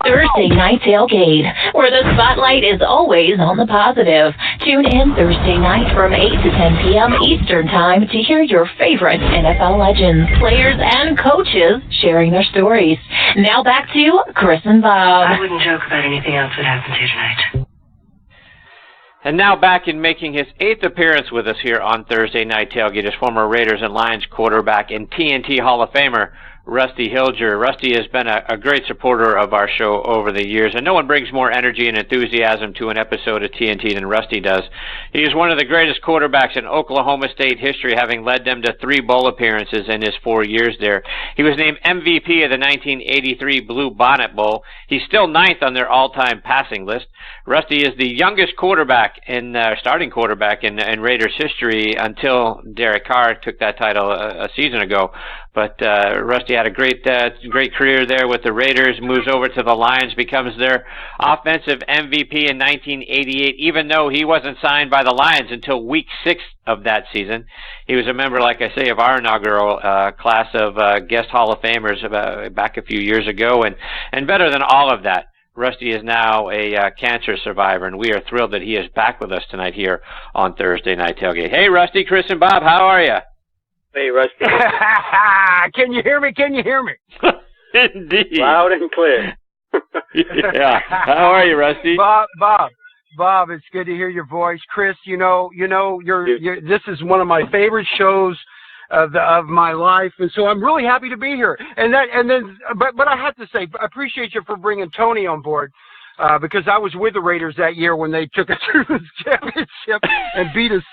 Thursday Night Tailgate, where the spotlight is always on the positive. Tune in Thursday night from 8 to 10 p.m. Eastern Time to hear your favorite NFL legends, players, and coaches sharing their stories. Now back to Chris and Bob. I wouldn't joke about anything else that happens here tonight. And now back in making his 8th appearance with us here on Thursday Night Tailgate is former Raiders and Lions quarterback and TNT Hall of Famer, Rusty Hilger. Rusty has been a great supporter of our show over the years, and no one brings more energy and enthusiasm to an episode of TNT than Rusty does. He is one of the greatest quarterbacks in Oklahoma State history, having led them to 3 bowl appearances in his 4 years there. He was named MVP of the 1983 Blue Bonnet Bowl. He's still 9th on their all-time passing list. Rusty is the youngest quarterback starting quarterback in Raiders history until Derek Carr took that title a season ago. But Rusty had a great career there with the Raiders, moves over to the Lions, becomes their offensive MVP in 1988, even though he wasn't signed by the Lions until week 6 of that season. He was a member, like I say, of our inaugural class of guest Hall of Famers back a few years ago. And better than all of that, Rusty is now a cancer survivor, and we are thrilled that he is back with us tonight here on Thursday Night Tailgate. Hey, Rusty, Chris, and Bob, how are you? Hey, Rusty. Can you hear me? Can you hear me? Indeed. Loud and clear. Yeah. How are you, Rusty? Bob, it's good to hear your voice. Chris, you're this is one of my favorite shows of my life, and so I'm really happy to be here. But I have to say, I appreciate you for bringing Tony on board. Because I was with the Raiders that year when they took us through the championship and beat us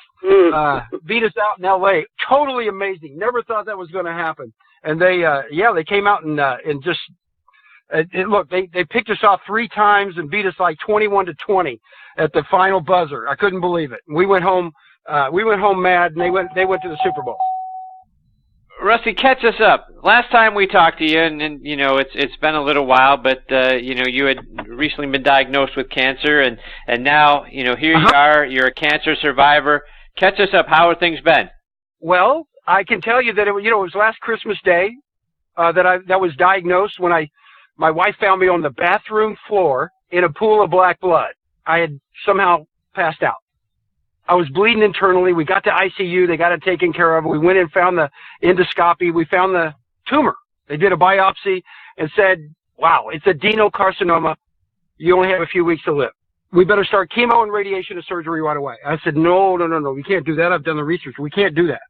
out in L.A. Totally amazing. Never thought that was going to happen. And they came out and just look, they picked us off 3 times and beat us like 21-20 at the final buzzer. I couldn't believe it. We went home mad, and they went to the Super Bowl. Rusty, catch us up. Last time we talked to you, and it's been a little while, but you had recently been diagnosed with cancer, and now here you are. You're a cancer survivor. Catch us up. How have things been? Well, I can tell you that it was last Christmas Day that was diagnosed when my wife found me on the bathroom floor in a pool of black blood. I had somehow passed out. I was bleeding internally. We got to ICU. They got it taken care of. We went and found the endoscopy. We found the tumor. They did a biopsy and said, wow, it's adenocarcinoma. You only have a few weeks to live. We better start chemo and radiation and surgery right away. I said, no. We can't do that. I've done the research. We can't do that.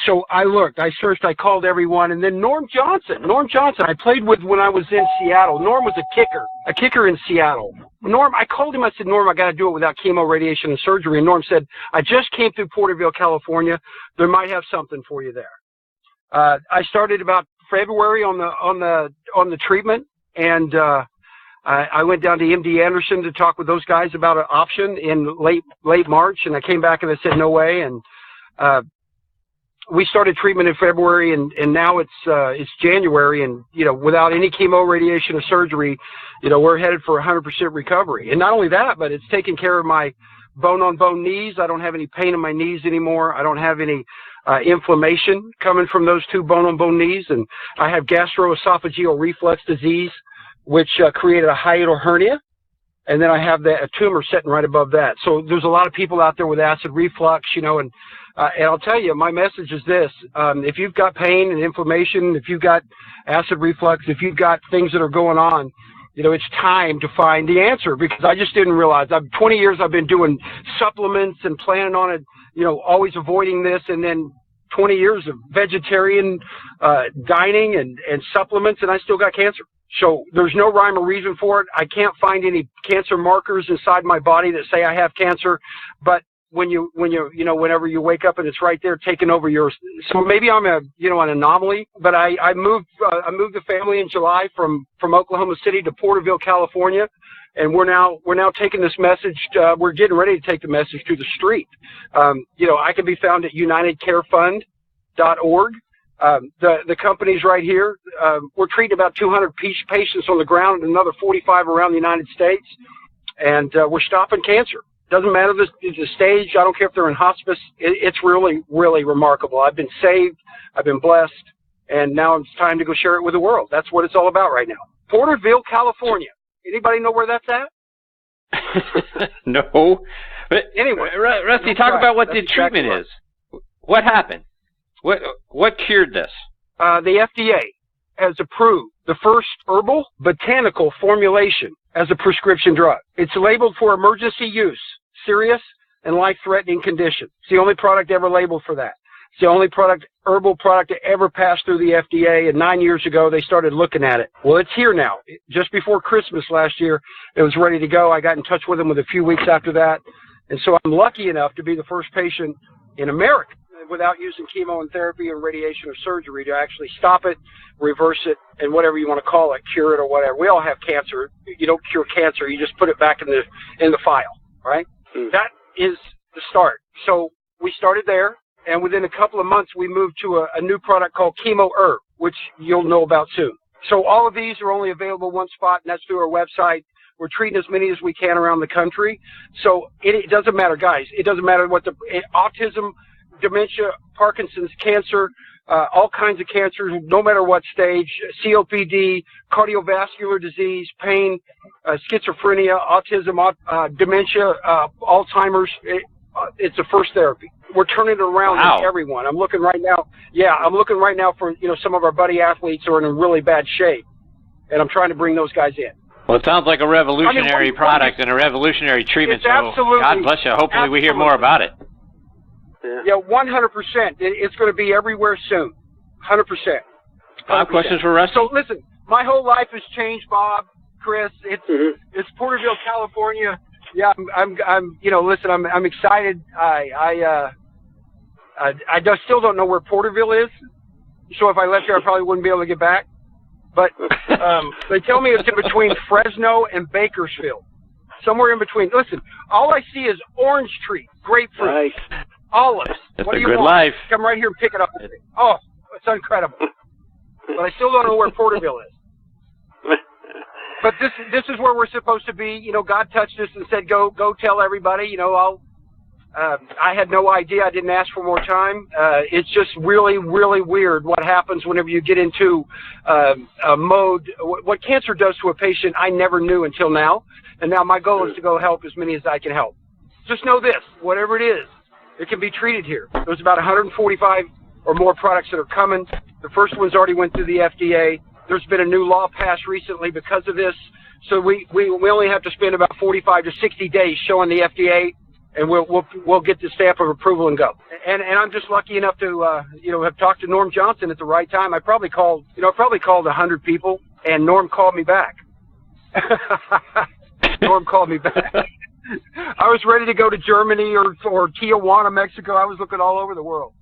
So I looked, I searched, I called everyone, and then Norm Johnson, I played with when I was in Seattle. Norm was a kicker in Seattle. Norm, I called him, I said, Norm, I got to do it without chemo, radiation, and surgery. And Norm said, I just came through Porterville, California. There might have something for you there. I started about February on the treatment, and I went down to MD Anderson to talk with those guys about an option in late March, and I came back and I said, no way. And we started treatment in February, and now it's January, and without any chemo, radiation, or surgery, we're headed for 100% recovery. And not only that, but it's taking care of my bone-on-bone knees. I don't have any pain in my knees anymore. I don't have any inflammation coming from those 2 bone-on-bone knees, and I have gastroesophageal reflux disease, which created a hiatal hernia. And then I have a tumor sitting right above that. So there's a lot of people out there with acid reflux, and I'll tell you, my message is this. If you've got pain and inflammation, if you've got acid reflux, if you've got things that are going on, it's time to find the answer, because I just didn't realize. 20 years I've been doing supplements and planning on it, always avoiding this, and then 20 years of vegetarian dining and supplements, and I still got cancer. So there's no rhyme or reason for it. I can't find any cancer markers inside my body that say I have cancer, but whenever you wake up and it's right there taking over so maybe I'm an anomaly, but I moved the family in July from Oklahoma City to Porterville, California, and we're now taking this message. We're getting ready to take the message to the street. I can be found at UnitedCareFund.org. The company's right here. We're treating about 200 patients on the ground and another 45 around the United States, and we're stopping cancer. Doesn't matter the stage. I don't care if they're in hospice. It's really, really remarkable. I've been saved. I've been blessed, and now it's time to go share it with the world. That's what it's all about right now. Porterville, California. Anybody know where that's at? No. But anyway, Rusty, talk about what the treatment is. What happened? What cured this? The FDA has approved the first herbal botanical formulation as a prescription drug. It's labeled for emergency use, serious and life-threatening condition. It's the only product ever labeled for that. It's the only herbal product to ever pass through the FDA, and 9 years ago they started looking at it. Well, it's here now. Just before Christmas last year, it was ready to go. I got in touch with them with a few weeks after that, and so I'm lucky enough to be the first patient in America without using chemo and therapy or radiation or surgery to actually stop it, reverse it, and whatever you want to call it, cure it or whatever. We all have cancer. You don't cure cancer. You just put it back in the file, right? That is the start. So we started there. And within a couple of months, we moved to a new product called Chemo Herb, which you'll know about soon. So all of these are only available one spot, and that's through our website. We're treating as many as we can around the country. So it doesn't matter, guys. It doesn't matter what autism, dementia, Parkinson's, cancer, all kinds of cancers, no matter what stage, COPD, cardiovascular disease, pain, schizophrenia, autism, dementia, Alzheimer's. It's a first therapy. We're turning it around with everyone. I'm looking right now. Yeah, I'm looking right now for some of our buddy athletes who are in really bad shape, and I'm trying to bring those guys in. Well, it sounds like a revolutionary product and a revolutionary treatment. It's absolutely. God bless you. Hopefully, we hear more about it. Yeah, 100%. It's going to be everywhere soon. 100%. Bob, questions for Rusty? So listen, my whole life has changed, Bob, Chris. It's Porterville, California. Yeah, listen, I'm excited. I still don't know where Porterville is. So if I left here, I probably wouldn't be able to get back. But they tell me it's in between Fresno and Bakersfield, somewhere in between. Listen, all I see is orange tree, grapefruit, Nice. olives. That's what a do you good want? life. Come right here and pick it up. Oh, it's incredible. But I still don't know where Porterville is. But this is where we're supposed to be. God touched us and said, go tell everybody. I had no idea. I didn't ask for more time. It's just really, really weird what happens whenever you get into a mode. What cancer does to a patient, I never knew until now. And now my goal is to go help as many as I can help. Just know this, whatever it is, it can be treated here. There's about 145 or more products that are coming. The first one's already went through the FDA. There's been a new law passed recently because of this. So we only have to spend about 45 to 60 days showing the FDA, and we'll get the stamp of approval and go. And I'm just lucky enough to have talked to Norm Johnson at the right time. I probably called 100 people, and Norm called me back. Norm called me back. I was ready to go to Germany or Tijuana, Mexico. I was looking all over the world,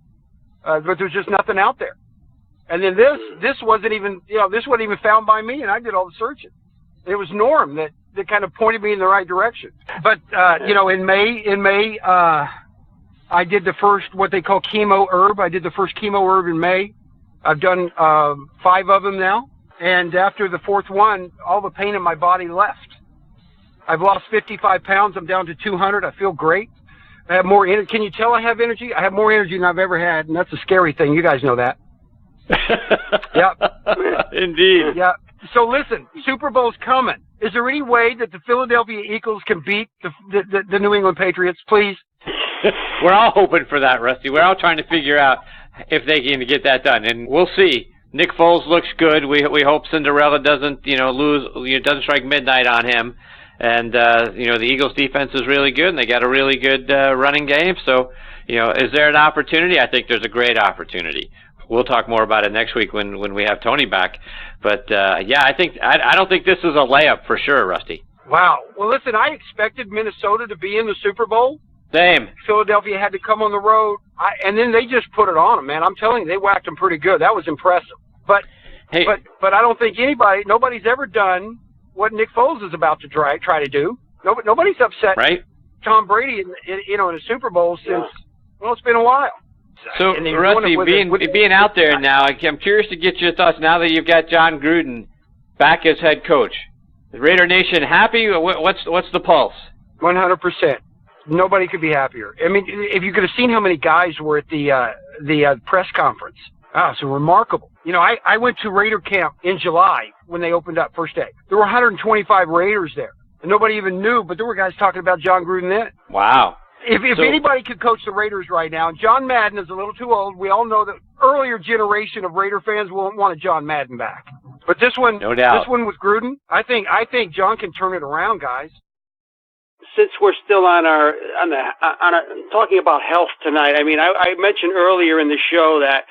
but there's just nothing out there. And then this wasn't even found by me, and I did all the searching. It was Norm that kind of pointed me in the right direction. But in May, I did the first what they call Chemo Herb. I did the first Chemo Herb in May. I've done 5 of them now, and after the 4th one, all the pain in my body left. I've lost 55 pounds. I'm down to 200. I feel great. I have more energy. Can you tell I have energy? I have more energy than I've ever had, and that's a scary thing. You guys know that. Yep. Indeed. Yeah. So listen, Super Bowl's coming. Is there any way that the Philadelphia Eagles can beat the New England Patriots, please? We're all hoping for that, Rusty. We're all trying to figure out if they can get that done, and we'll see. Nick Foles looks good. We hope Cinderella doesn't doesn't strike midnight on him. And the Eagles' defense is really good, and they got a really good running game. So, is there an opportunity? I think there's a great opportunity. We'll talk more about it next week when we have Tony back. But I don't think this is a layup for sure, Rusty. Wow. Well, listen, I expected Minnesota to be in the Super Bowl. Same. Philadelphia had to come on the road, and then they just put it on them, man. I'm telling you, they whacked them pretty good. That was impressive. But I don't think nobody's ever done what Nick Foles is about to try to do. Nobody's upset Tom Brady in a Super Bowl since it's been a while. So, Rusty, being out there now, I'm curious to get your thoughts now that you've got John Gruden back as head coach. Is Raider Nation happy? What's the pulse? 100%. Nobody could be happier. I mean, if you could have seen how many guys were at the press conference, So remarkable. You know, I went to Raider camp in July when they opened up first day. There were 125 Raiders there, and nobody even knew, but there were guys talking about John Gruden then. Wow. If anybody could coach the Raiders right now, John Madden is a little too old. We all know that earlier generation of Raider fans won't want a John Madden back. But this one, no doubt. This one with Gruden, I think John can turn it around, guys. Since we're still on talking about health tonight, I mean, I mentioned earlier in the show that,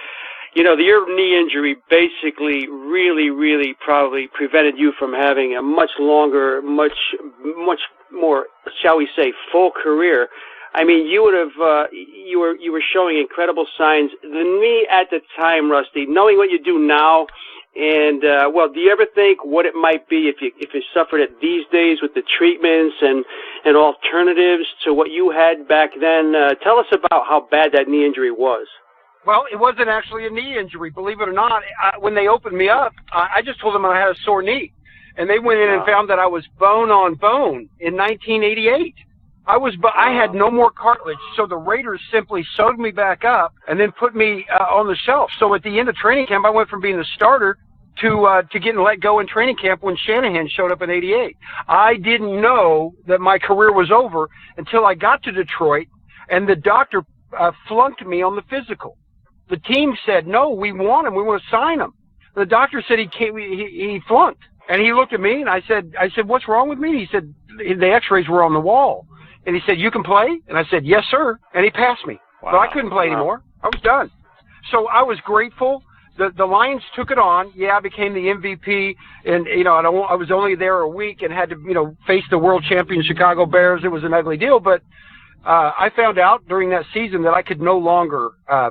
you know, your knee injury basically really probably prevented you from having a much longer, much more, shall we say, full career. I mean, you would have, you were showing incredible signs. The knee at the time, Rusty, knowing what you do now, and do you ever think what it might be if you suffered it these days with the treatments and alternatives to what you had back then? Tell us about how bad that knee injury was. Well, it wasn't actually a knee injury, believe it or not. When they opened me up, I just told them I had a sore knee, and they went in and found that I was bone on bone in 1988. I had no more cartilage, so the Raiders simply sewed me back up and then put me on the shelf. So at the end of training camp, I went from being the starter to getting let go in training camp when Shanahan showed up in '88. I didn't know that my career was over until I got to Detroit, and the doctor flunked me on the physical. The team said, "No, we want him. We want to sign him." The doctor said he flunked, and he looked at me, and I said, "What's wrong with me?" He said, "The X-rays were on the wall." And he said, "You can play?" And I said, "Yes, sir." And he passed me. Wow. But I couldn't play anymore. I was done. So I was grateful. The Lions took it on. Yeah, I became the MVP. And, you know, I was only there a week and had to, you know, face the world champion Chicago Bears. It was an ugly deal. But I found out during that season that I could no longer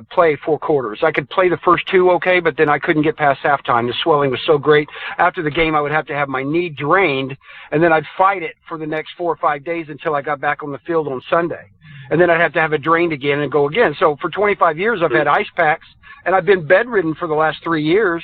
play 4 quarters. I could play the first 2 okay, but then I couldn't get past halftime. The swelling was so great. After the game, I would have to have my knee drained, and then I'd fight it for the next 4 or 5 days until I got back on the field on Sunday. And then I'd have to have it drained again and go again. So for 25 years, I've had ice packs, and I've been bedridden for the last 3 years.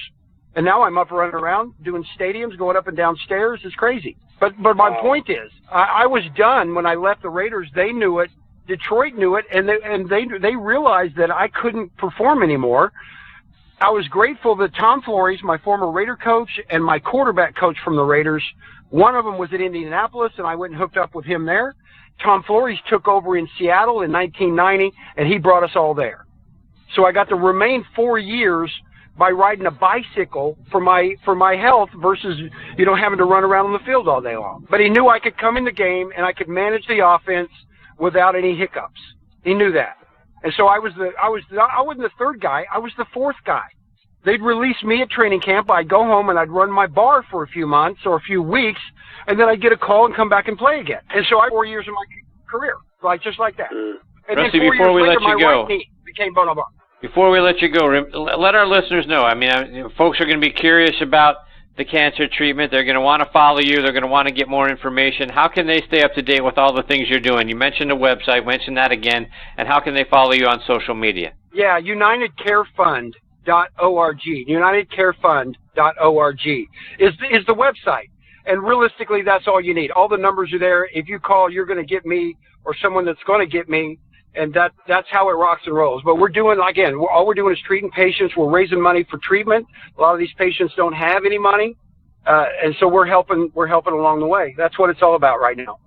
And now I'm up running around, doing stadiums, going up and down stairs. It's crazy. But my point is, I was done when I left the Raiders. They knew it. Detroit knew it, and they realized that I couldn't perform anymore. I was grateful that Tom Flores, my former Raider coach, and my quarterback coach from the Raiders, one of them was at Indianapolis, and I went and hooked up with him there. Tom Flores took over in Seattle in 1990, and he brought us all there. So I got to remain 4 years by riding a bicycle for my health versus, you know, having to run around on the field all day long. But he knew I could come in the game and I could manage the offense without any hiccups. He knew that. And so I wasn't the third guy, I was the fourth guy. They'd release me at training camp, I'd go home and I'd run my bar for a few months or a few weeks, and then I'd get a call and come back and play again. And so I had 4 years of my career, just like that. And Rusty, then 4 before years we later, let you my go, right knee became bone on bone. Before we let you go, let our listeners know. I mean, folks are going to be curious about the cancer treatment. They're going to want to follow you. They're going to want to get more information. How can they stay up to date with all the things you're doing? You mentioned the website. Mention that again. And how can they follow you on social media? Yeah, UnitedCareFund.org. UnitedCareFund.org is the website. And realistically, that's all you need. All the numbers are there. If you call, you're going to get me or someone that's going to get me. And that's how it rocks and rolls. But we're doing, again, all we're doing is treating patients. We're raising money for treatment. A lot of these patients don't have any money, and so we're helping along the way. That's what it's all about right now.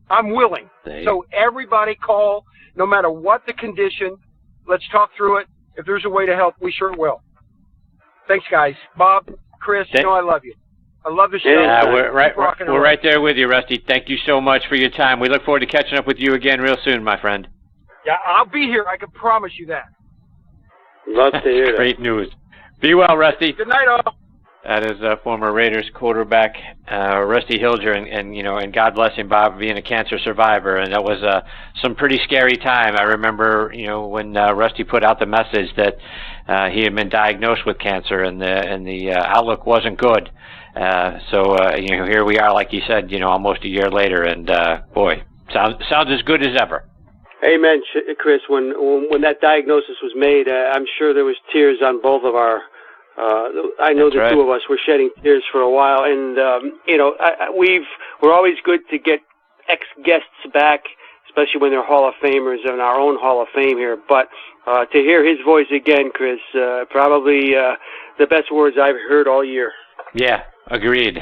I'm willing. So everybody call, no matter what the condition. Let's talk through it. If there's a way to help, we sure will. Thanks, guys. Bob, Chris, you know I love you. I love the show. Yeah, we're right there with you, Rusty. Thank you so much for your time. We look forward to catching up with you again real soon, my friend. Yeah, I'll be here. I can promise you that. Love to hear that. Great news. Be well, Rusty. Good night, all. That is former Raiders quarterback Rusty Hilger, and God bless him, Bob, being a cancer survivor, and that was some pretty scary time. I remember, when Rusty put out the message that he had been diagnosed with cancer, and the outlook wasn't good. So here we are, like you said, almost a year later, and boy, sounds as good as ever. Amen, Chris. When that diagnosis was made, I'm sure there was tears on both of our. I know the two of us were shedding tears for a while, and we're always good to get ex-guests back, especially when they're Hall of Famers in our own Hall of Fame here. But to hear his voice again, Chris, probably the best words I've heard all year. Yeah, agreed.